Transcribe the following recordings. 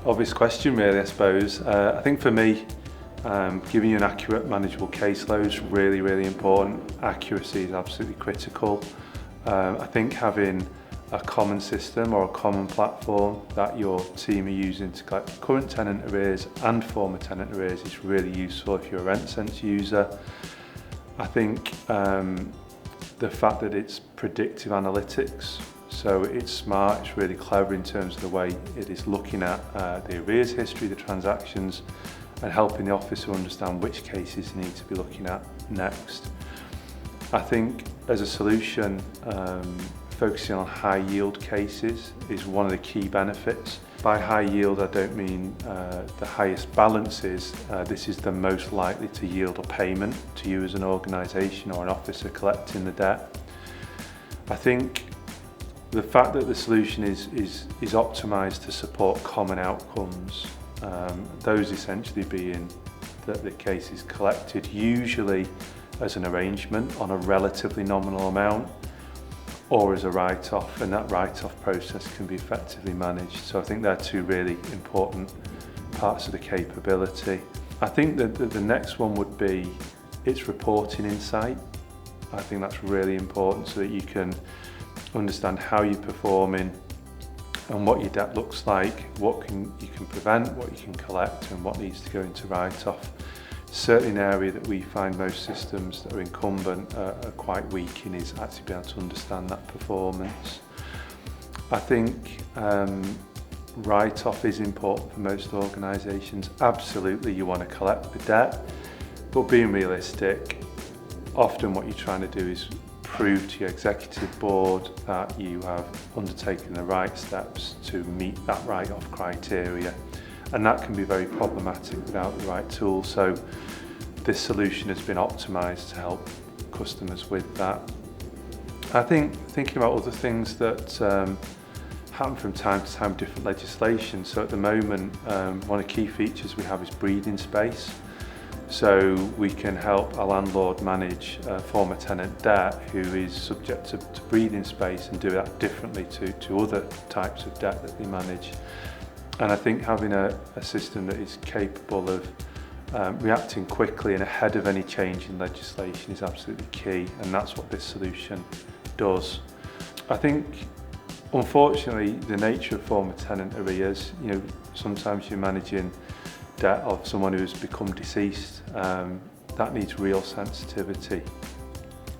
obvious question really, I suppose. I think for me, giving you an accurate, manageable caseload is really, really important. Accuracy is absolutely critical. I think having a common system or a common platform that your team are using to collect current tenant arrears and former tenant arrears is really useful if you're a RentSense user. I think the fact that it's predictive analytics, so it's smart, it's really clever in terms of the way it is looking at the arrears history, the transactions, and helping the officer understand which cases they need to be looking at next. I think as a solution, focusing on high yield cases is one of the key benefits. By high yield, I don't mean the highest balances. This is the most likely to yield a payment to you as an organisation or an officer collecting the debt. I think the fact that the solution is optimised to support common outcomes, those essentially being that the case is collected usually as an arrangement on a relatively nominal amount or as a write-off, and that write-off process can be effectively managed. So I think they're two really important parts of the capability. I think that the next one would be its reporting insight. I think that's really important so that you can understand how you're performing and what your debt looks like, what you can prevent, what you can collect, and what needs to go into write-off. Certainly an area that we find most systems that are incumbent are quite weak in is actually being able to understand that performance. I think write-off is important for most organisations. Absolutely you want to collect the debt, but being realistic, often what you're trying to do is prove to your executive board that you have undertaken the right steps to meet that write-off criteria. And that can be very problematic without the right tool. So this solution has been optimised to help customers with that. I think thinking about other things that happen from time to time, different legislation. So at the moment, one of the key features we have is breathing space. So we can help a landlord manage a former tenant debt who is subject to breathing space and do that differently to other types of debt that they manage. And I think having a system that is capable of reacting quickly and ahead of any change in legislation is absolutely key, and that's what this solution does. I think, unfortunately, the nature of former tenant arrears, sometimes you're managing debt of someone who's become deceased, that needs real sensitivity.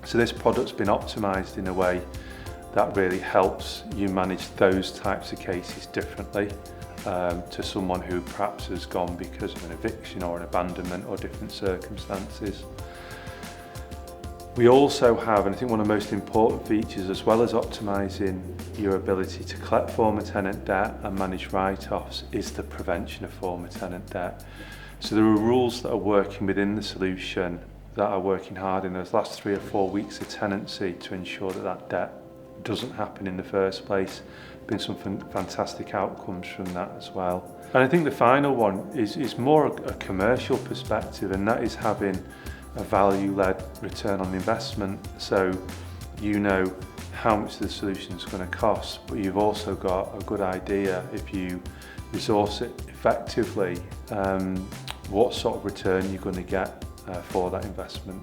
So this product's been optimised in a way that really helps you manage those types of cases differently to someone who perhaps has gone because of an eviction or an abandonment or different circumstances. We also have, and I think one of the most important features, as well as optimising your ability to collect former tenant debt and manage write-offs, is the prevention of former tenant debt. So there are rules that are working within the solution that are working hard in those last 3 or 4 weeks of tenancy to ensure that that debt doesn't happen in the first place. Been some fantastic outcomes from that as well. And I think the final one is more a commercial perspective, and that is having a value-led return on investment. So you know how much the solution is going to cost, but you've also got a good idea, if you resource it effectively, what sort of return you're going to get for that investment.